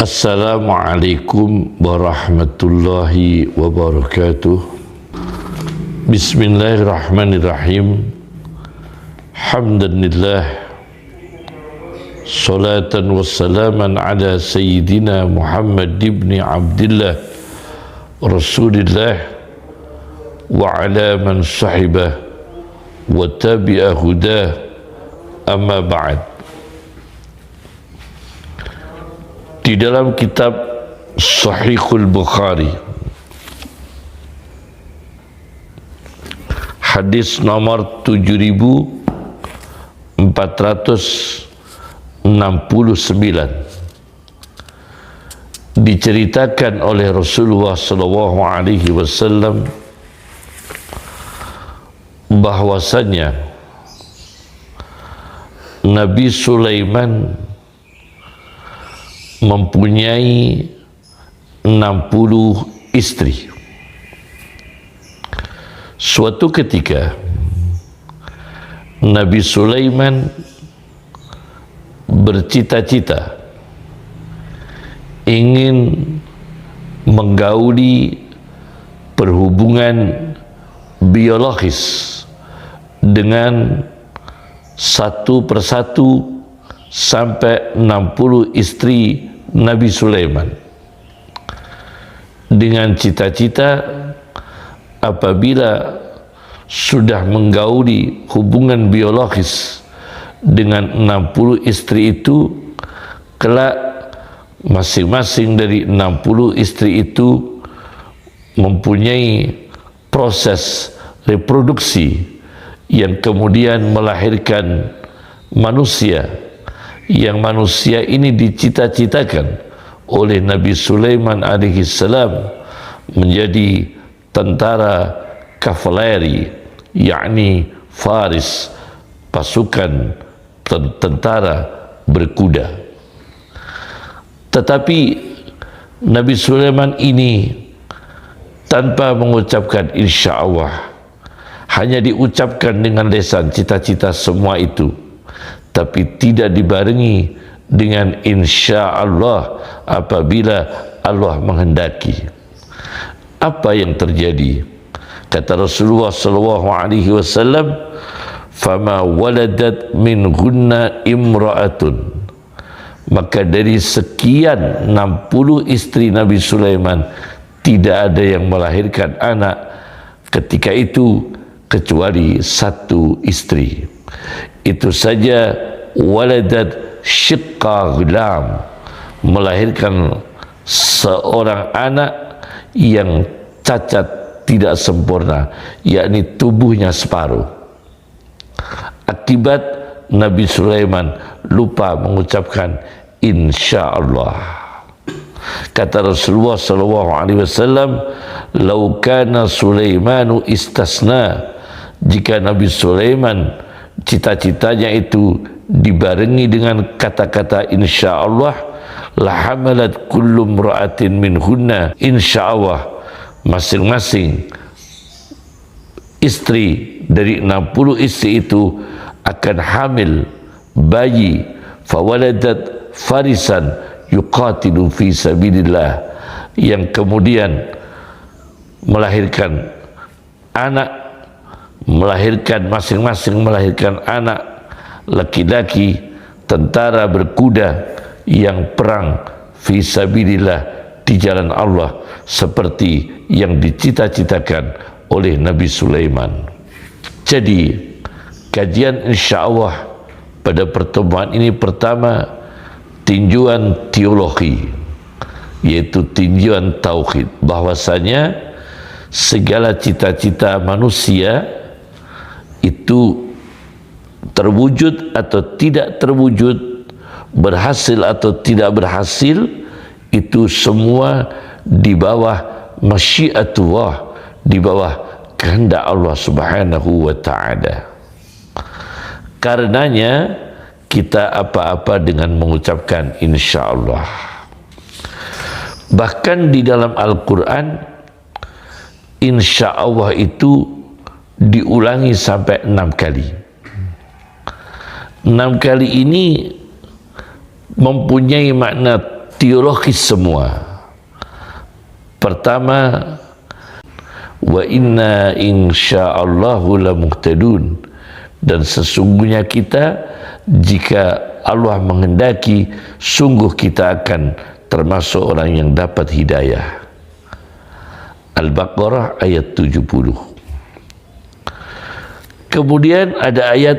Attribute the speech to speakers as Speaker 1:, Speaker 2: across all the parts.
Speaker 1: Assalamualaikum warahmatullahi wabarakatuh. Bismillahirrahmanirrahim. Hamdanillah, salatan wassalaman ala sayyidina Muhammad ibn Abdillah Rasulillah wa ala man sahibah wa tabi'a hudah, amma ba'd. Di dalam kitab Sahihul Bukhari, hadis nomor 7469, diceritakan oleh Rasulullah SAW bahwasanya Nabi Sulaiman mempunyai 60 istri. Suatu ketika Nabi Sulaiman bercita-cita ingin menggauli perhubungan biologis dengan satu persatu sampai 60 istri Nabi Sulaiman, dengan cita-cita apabila sudah menggauli hubungan biologis dengan 60 istri itu, kelak masing-masing dari 60 istri itu mempunyai proses reproduksi yang kemudian melahirkan manusia, yang manusia ini dicita-citakan oleh Nabi Sulaiman alaihissalam menjadi tentara kavaleri, yakni faris, pasukan tentara berkuda. Tetapi Nabi Sulaiman ini tanpa mengucapkan insya Allah, hanya diucapkan dengan lisan cita-cita semua itu, tapi tidak dibarengi dengan insya Allah apabila Allah menghendaki. Apa yang terjadi? Kata Rasulullah SAW, "Fama waladat min gunna imra'atun." Maka dari sekian 60 istri Nabi Sulaiman, tidak ada yang melahirkan anak ketika itu kecuali satu istri. Itu saja, waladat syiqqa ghulam, melahirkan seorang anak yang cacat tidak sempurna, yakni tubuhnya separuh. Akibat Nabi Sulaiman lupa mengucapkan insya Allah. Kata Rasulullah SAW, "Lau kana Sulaimanu istasna," jika Nabi Sulaiman cita-citanya itu dibarengi dengan kata-kata insya Allah, la hamalat kullu imra'atin minhunna, insya Allah masing-masing istri dari 60 istri itu akan hamil bayi, fawaladat farisan yuqatilu fi sabilillah, yang kemudian melahirkan anak, masing-masing melahirkan anak laki-laki tentara berkuda yang perang fi sabilillah, di jalan Allah, seperti yang dicita-citakan oleh Nabi Sulaiman. Jadi kajian insya Allah pada pertemuan ini pertama tinjauan teologi, yaitu tinjauan tauhid, bahwasanya segala cita-cita manusia itu terwujud atau tidak terwujud, berhasil atau tidak berhasil, itu semua di bawah masyiatullah, di bawah kehendak Allah Subhanahu wa ta'ala. Karenanya kita apa-apa dengan mengucapkan insya Allah. Bahkan di dalam Al-Quran, insya Allah itu diulangi sampai 6 kali. 6 kali ini mempunyai makna teologis semua. Pertama, wa inna insya'allahu lamuhtadun, dan sesungguhnya kita, jika Allah menghendaki, sungguh kita akan termasuk orang yang dapat hidayah. Al-Baqarah ayat 70. Kemudian ada ayat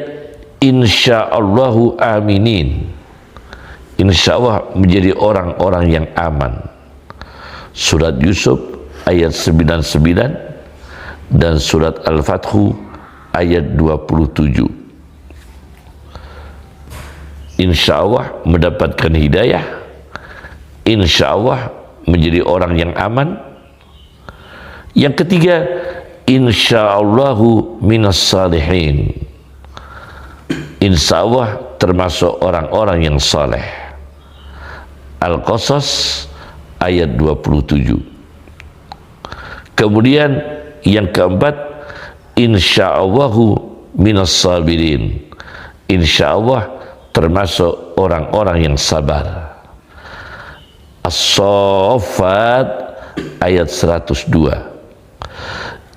Speaker 1: insya'allahu aminin, insyaallah menjadi orang-orang yang aman. Surat Yusuf ayat 99 dan surat Al-Fathu ayat 27. Insyaallah mendapatkan hidayah, insyaallah menjadi orang yang aman. Yang ketiga, insyaallahu minas salihin, insyaallah termasuk orang-orang yang saleh. Al-Qasas ayat 27. Kemudian yang keempat, insyaallahu minas sabirin, insyaallah termasuk orang-orang yang sabar. As-Saffat ayat 102.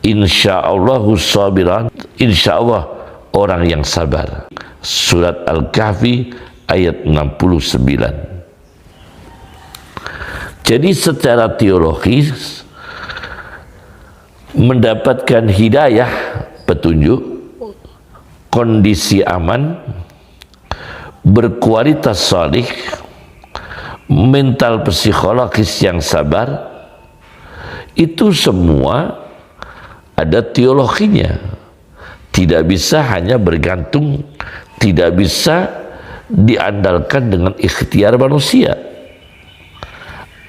Speaker 1: Insyaallahu sabiran, insyaallah orang yang sabar. Surat Al-Kahfi ayat 69. Jadi secara teologis mendapatkan hidayah, petunjuk, kondisi aman, berkualitas salih, mental psikologis yang sabar, itu semua ada teologinya. Tidak bisa hanya bergantung, tidak bisa diandalkan dengan ikhtiar manusia.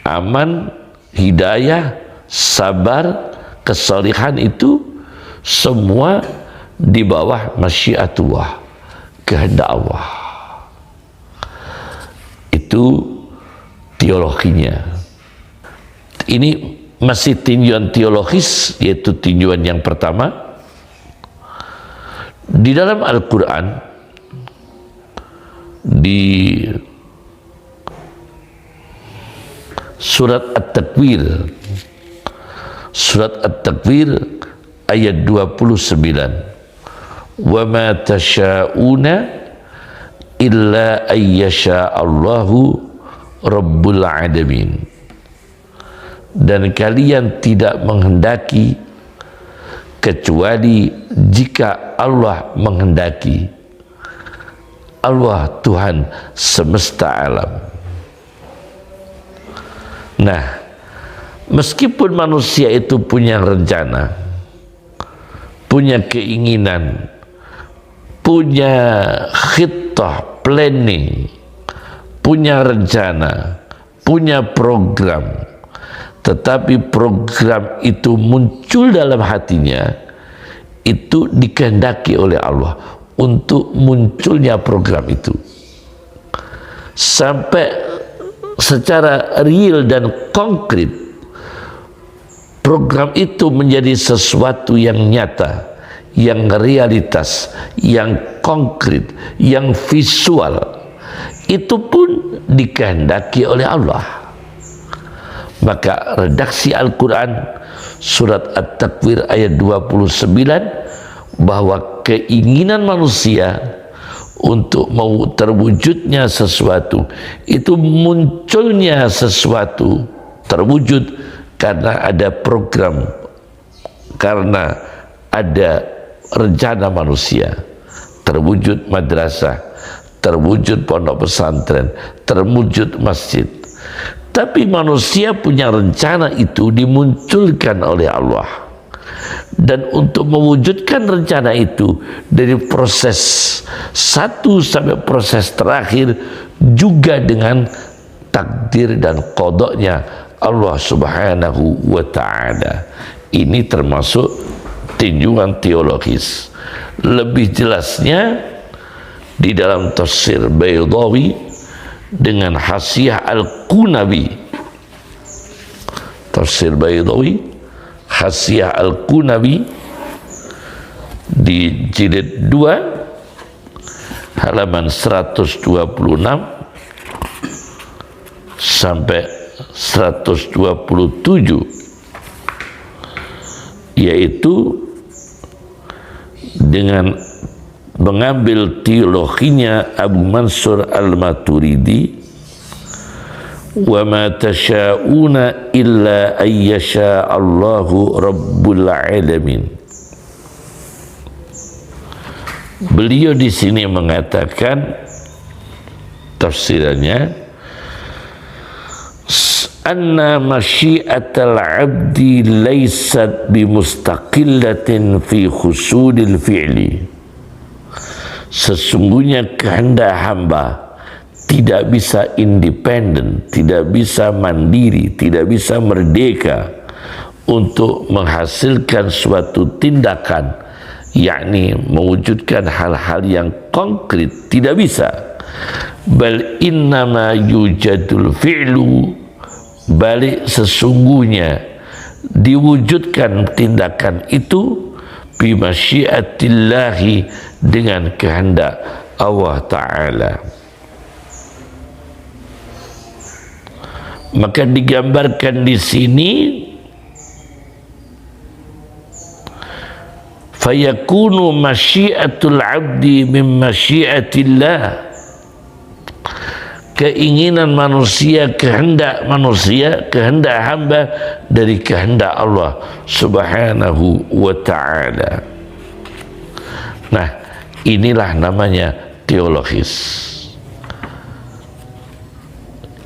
Speaker 1: Aman, hidayah, sabar, kesalihan itu semua di bawah masyiatullah, kehendak Allah. Itu teologinya. Ini masih tinjauan teologis, yaitu tinjauan yang pertama. Di dalam Al-Quran, di surat At-Takwir, surat At-Takwir ayat 29, wa ma tasha'una illa ayyasha'allahu rabbul alamin, dan kalian tidak menghendaki kecuali jika Allah menghendaki, Allah Tuhan semesta alam. Nah, meskipun manusia itu punya rencana, punya keinginan, punya khittah, planning, punya rencana, punya program, tetapi program itu muncul dalam hatinya, itu dikehendaki oleh Allah untuk munculnya program itu. Sampai secara real dan konkret program itu menjadi sesuatu yang nyata, yang realitas, yang konkret, yang visual, itu pun dikehendaki oleh Allah. Maka redaksi Al-Quran surat At-Takwir ayat 29, bahwa keinginan manusia untuk mau terwujudnya sesuatu, itu munculnya sesuatu terwujud karena ada program, karena ada rencana manusia. Terwujud madrasah, terwujud pondok pesantren, terwujud masjid. Tapi manusia punya rencana itu dimunculkan oleh Allah. Dan untuk mewujudkan rencana itu, dari proses satu sampai proses terakhir, juga dengan takdir dan qadanya Allah Subhanahu wa ta'ala. Ini termasuk tinjauan teologis. Lebih jelasnya di dalam tafsir Baydawi dengan Hasyiah Al-Qunawi. Tafsir Baydawi, Hasyiah Al-Qunawi, di jilid 2 halaman 126 sampai 127, yaitu dengan mengambil teologinya Abu Mansur Al-Maturidi, wa ma tasha'una illa ayyasha Allahu Rabbul Alamin. Beliau di sini mengatakan tafsirannya, anna masyiatal abdi laysat bimustaqillatin fi khusudil fi'li. Sesungguhnya kehendak hamba tidak bisa independen, tidak bisa mandiri, tidak bisa merdeka untuk menghasilkan suatu tindakan, yakni mewujudkan hal-hal yang konkret, tidak bisa. Bal innama yujadul fi'lu, balik sesungguhnya diwujudkan tindakan itu bimasyiatillahi, dengan kehendak Allah Ta'ala. Maka digambarkan di sini, fayakunu masyiatul abdi min masyiatillah, keinginan manusia, kehendak manusia, kehendak hamba dari kehendak Allah Subhanahu wa Ta'ala. Nah, inilah namanya teologis.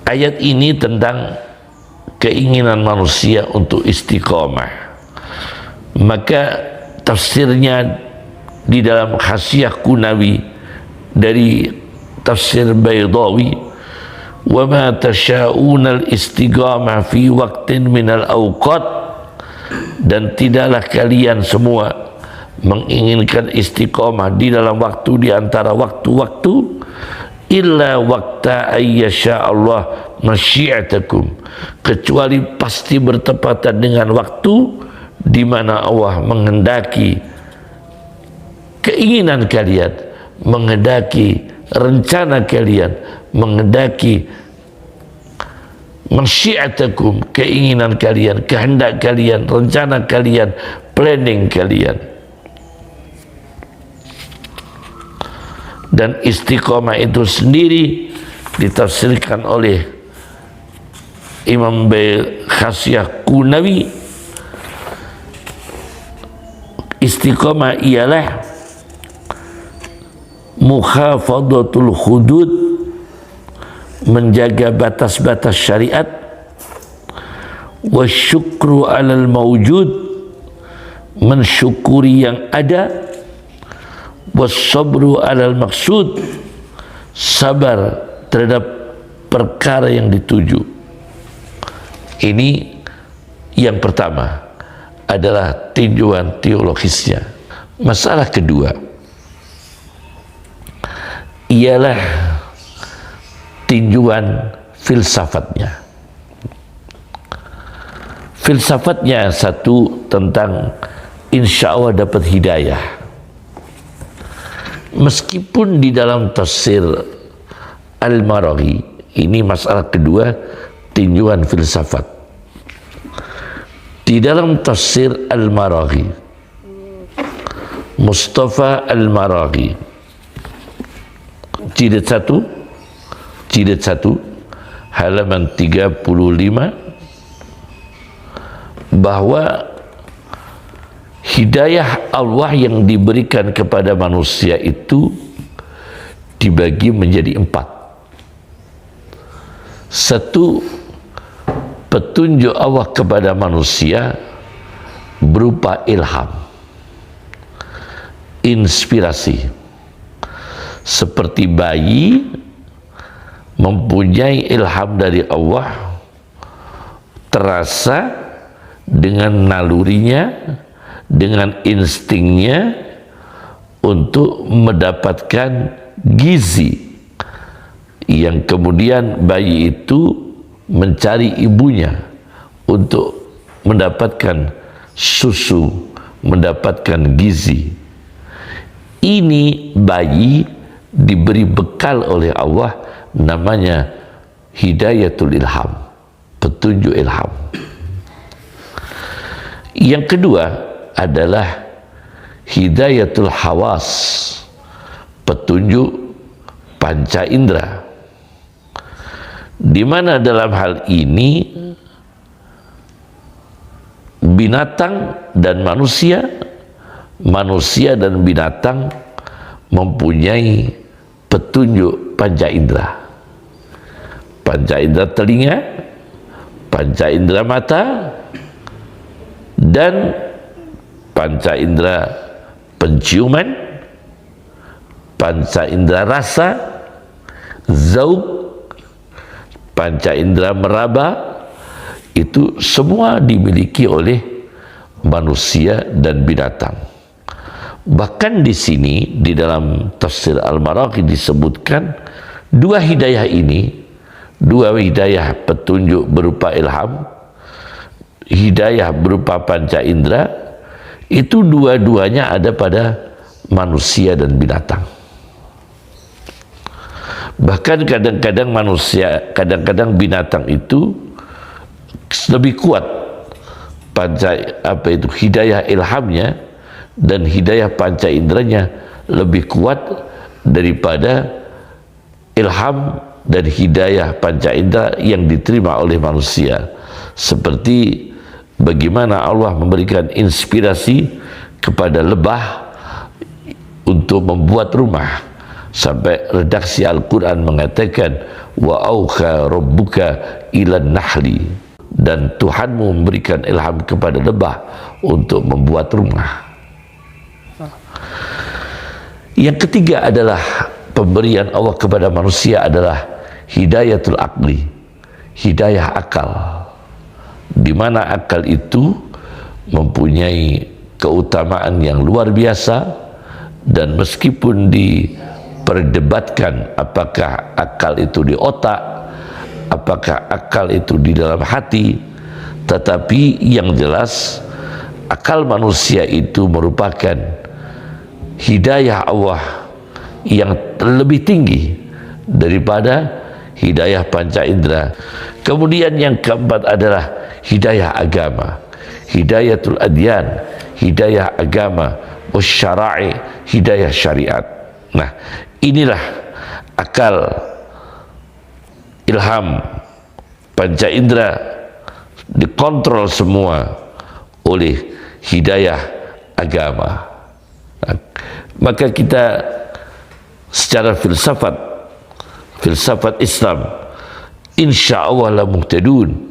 Speaker 1: Ayat ini tentang keinginan manusia untuk istiqomah. Maka tafsirnya di dalam Hasyiah Kunawi dari tafsir Baydawi, wa ma tasha'una al-istiqamah fi waqtin minal awqat, dan tidaklah kalian semua menginginkan istiqamah di dalam waktu, di antara waktu-waktu, illa waqta ayyasha Allah masyiatakum, kecuali pasti bertepatan dengan waktu di mana Allah menghendaki keinginan kalian, menghendaki rencana kalian, menghendaki masyiatakum, keinginan kalian, kehendak kalian, rencana kalian, planning kalian. Dan istiqomah itu sendiri ditafsirkan oleh Imam Hasyiah Kunawi, istiqomah ialah mukhafadatul hudud, menjaga batas-batas syariat, wasyukru alal mawjud, mensyukuri yang ada, wassabru alal maksud, sabar terhadap perkara yang dituju. Ini yang pertama, adalah tinjauan teologisnya. Masalah kedua ialah tinjauan filsafatnya. Filsafatnya satu, tentang insya Allah dapat hidayah. Meskipun di dalam tafsir Al-Maraghi, ini masalah kedua, tinjauan filsafat. Di dalam tafsir Al-Maraghi, Mustafa Al-Maraghi, jilid 1 halaman 35, bahwa hidayah Allah yang diberikan kepada manusia itu dibagi menjadi 4. Satu, petunjuk Allah kepada manusia berupa ilham, inspirasi. Seperti bayi mempunyai ilham dari Allah, terasa dengan nalurinya, dengan instingnya untuk mendapatkan gizi, yang kemudian bayi itu mencari ibunya untuk mendapatkan susu, mendapatkan gizi. Ini bayi diberi bekal oleh Allah, namanya hidayatul ilham, petunjuk ilham. Yang kedua adalah hidayatul hawas, petunjuk panca indera, di mana dalam hal ini binatang dan manusia, manusia dan binatang mempunyai petunjuk panca indera. Panca indera telinga, panca indera mata, dan panca indera penciuman, panca indera rasa, zauq, panca indera meraba. Itu semua dimiliki oleh manusia dan binatang. Bahkan di sini di dalam tafsir Al-Maraqi disebutkan dua hidayah ini, dua hidayah petunjuk berupa ilham, hidayah berupa panca indera, itu dua-duanya ada pada manusia dan binatang. Bahkan kadang-kadang manusia, kadang-kadang binatang itu lebih kuat hidayah ilhamnya dan hidayah panca inderanya lebih kuat daripada ilham dan hidayah panca indera yang diterima oleh manusia. Seperti bagaimana Allah memberikan inspirasi kepada lebah untuk membuat rumah, sampai redaksi Al-Quran mengatakan wa auha rabbuka ilan nahli, dan Tuhanmu memberikan ilham kepada lebah untuk membuat rumah. Yang ketiga adalah pemberian Allah kepada manusia adalah hidayatul aqli, hidayah akal, di mana akal itu mempunyai keutamaan yang luar biasa. Dan meskipun diperdebatkan apakah akal itu di otak, apakah akal itu di dalam hati, tetapi yang jelas akal manusia itu merupakan hidayah Allah yang lebih tinggi daripada hidayah panca indera. Kemudian yang keempat adalah hidayah agama, hidayatul adyan, hidayah agama, wasyara'i, hidayah syariat. Nah, inilah akal, ilham, panca indera dikontrol semua oleh hidayah agama. Nah, maka kita secara filsafat Islam, insya Allah la muhtadun,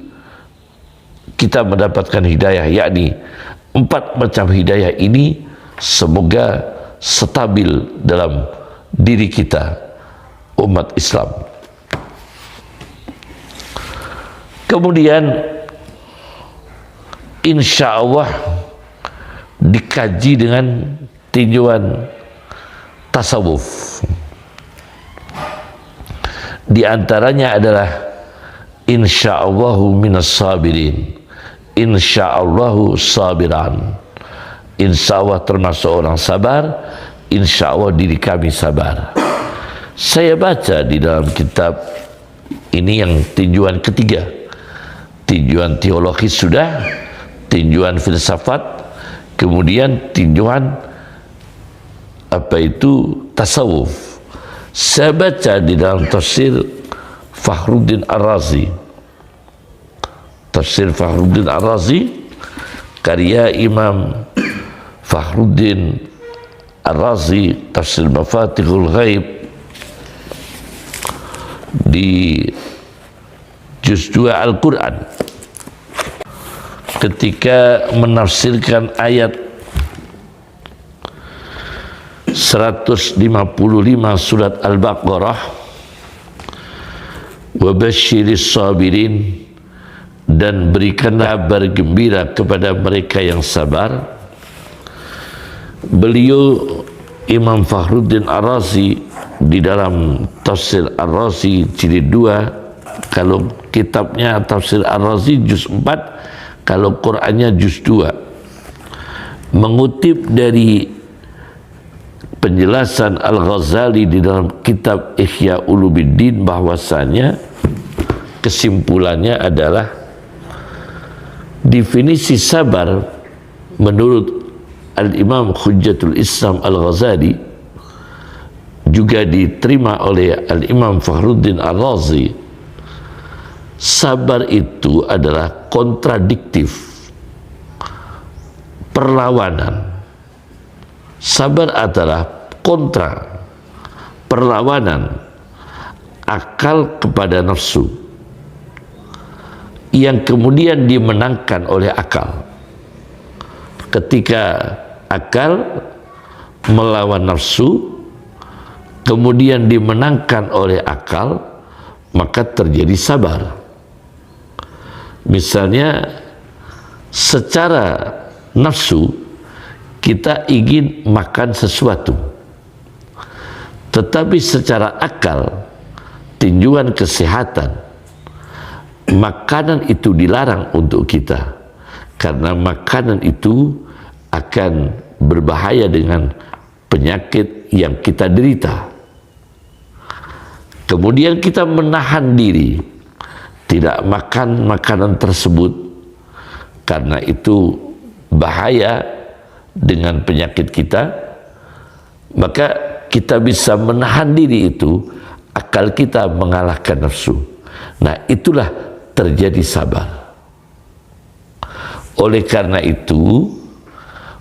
Speaker 1: kita mendapatkan hidayah, yakni 4 macam hidayah ini semoga stabil dalam diri kita, umat Islam. Kemudian insya Allah dikaji dengan tinjauan tasawuf. Di antaranya adalah insyaallahu minas sabirin, insyaallahu sabiran. Insya Allah termasuk orang sabar, insya Allah diri kami sabar. Saya baca di dalam kitab ini yang tinjauan ketiga, tinjauan teologis sudah, tinjauan filsafat, kemudian tinjauan tasawuf. Saya baca di dalam tafsir Fakhruddin Ar-Razi, tafsir Fakhruddin Ar-Razi karya Imam Fakhruddin Ar-Razi, tafsir Mafatihul Ghaib, di juz 2 Al-Quran, ketika menafsirkan ayat 155 surat Al-Baqarah, wa basyiris sabirin, dan berikanlah kabar gembira kepada mereka yang sabar. Beliau Imam Fakhruddin Ar-Razi di dalam tafsir Ar-Razi jilid 2, kalau kitabnya tafsir Ar-Razi juz 4, kalau Qur'annya juz 2, mengutip dari penjelasan Al-Ghazali di dalam kitab Ihya Ulumuddin bahwasanya kesimpulannya adalah definisi sabar menurut Al-Imam Hujjatul Islam Al-Ghazali, juga diterima oleh Al-Imam Fakhruddin Ar-Razi. Sabar itu adalah kontradiktif, perlawanan. Sabar adalah kontra, perlawanan akal kepada nafsu, yang kemudian dimenangkan oleh akal. Ketika akal melawan nafsu, kemudian dimenangkan oleh akal, maka terjadi sabar. Misalnya secara nafsu kita ingin makan sesuatu, tetapi secara akal, tinjauan kesehatan, makanan itu dilarang untuk kita, karena makanan itu akan berbahaya dengan penyakit yang kita derita. Kemudian kita menahan diri, tidak makan makanan tersebut karena itu bahaya dengan penyakit kita. Maka kita bisa menahan diri itu, akal kita mengalahkan nafsu. Nah, itulah terjadi sabar. Oleh karena itu,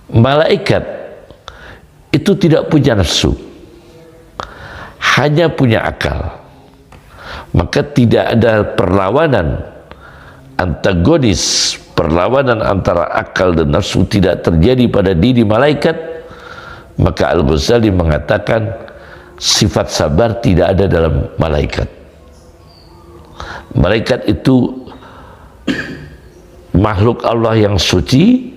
Speaker 1: malaikat itu tidak punya nafsu, hanya punya akal. Maka tidak ada perlawanan antagonis, perlawanan antara akal dan nafsu tidak terjadi pada diri malaikat. Maka Al-Ghazali mengatakan sifat sabar tidak ada dalam malaikat. Malaikat itu makhluk Allah yang suci,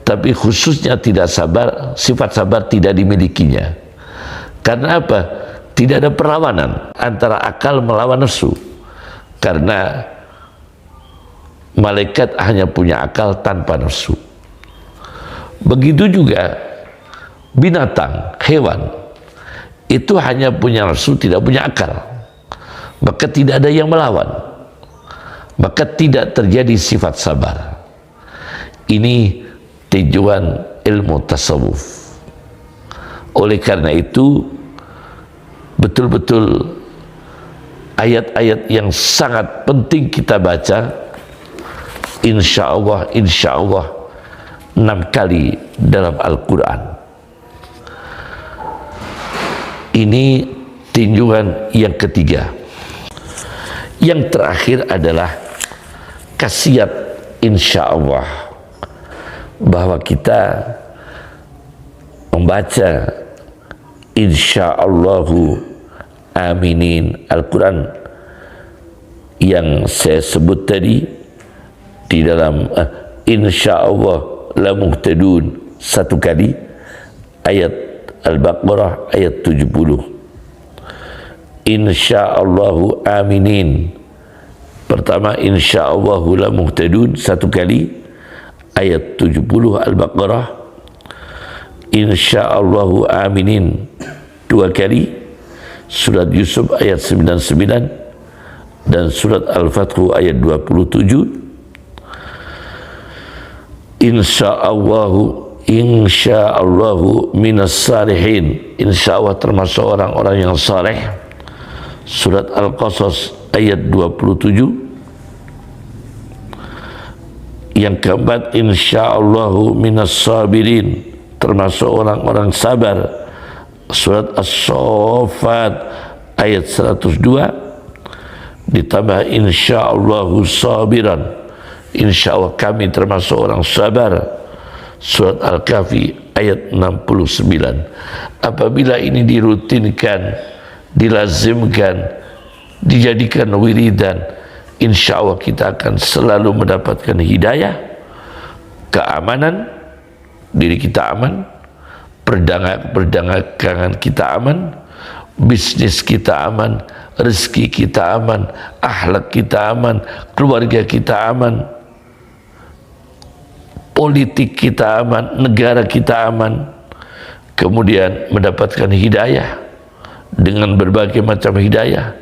Speaker 1: tapi khususnya tidak sabar, sifat sabar tidak dimilikinya. Karena apa? Tidak ada perlawanan antara akal melawan nafsu, karena malaikat hanya punya akal tanpa nafsu. Begitu juga binatang, hewan, itu hanya punya nafsu, tidak punya akal, maka tidak ada yang melawan, maka tidak terjadi sifat sabar. Ini tujuan ilmu tasawuf. Oleh karena itu, betul-betul ayat-ayat yang sangat penting kita baca, insya Allah 6 kali dalam Al-Quran. Ini tinjauan yang ketiga. Yang terakhir adalah khasiat insya Allah, bahwa kita membaca insyaallahu aminin Al-Quran yang saya sebut tadi di dalam insyaallah la muhtadun 1 kali, ayat Al-Baqarah ayat 70. Insyaallahu aminin pertama, insyaallahu la muhtadun 1 kali, ayat 70 Al-Baqarah. Insyaallahu aminin 2 kali, surat Yusuf ayat 99 dan surat Al-Fathu ayat 27. Insyaallahu minas salihin, insyaallah termasuk orang-orang yang saleh, surat Al-Qasas ayat 27. Yang keempat, insyaallahu minas sabirin, termasuk orang-orang sabar, surat As-Saffat ayat 102. Ditambah insyaallahu sabiran, insyaallah kami termasuk orang sabar, surat Al-Kahfi ayat 69. Apabila ini dirutinkan, dilazimkan, dijadikan wiridan, insyaallah kita akan selalu mendapatkan hidayah, keamanan, diri kita aman, perdagangan kita aman, bisnis kita aman, rezeki kita aman, akhlak kita aman, keluarga kita aman, politik kita aman, negara kita aman. Kemudian mendapatkan hidayah dengan berbagai macam hidayah,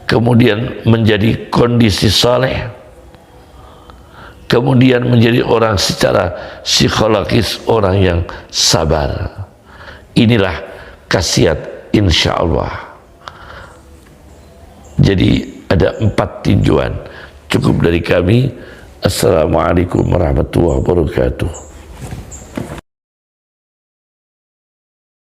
Speaker 1: kemudian menjadi kondisi saleh, kemudian menjadi orang secara psikologis orang yang sabar. Inilah khasiat insya Allah. Jadi ada 4 tinjauan. Cukup dari kami. Assalamualaikum warahmatullahi wabarakatuh.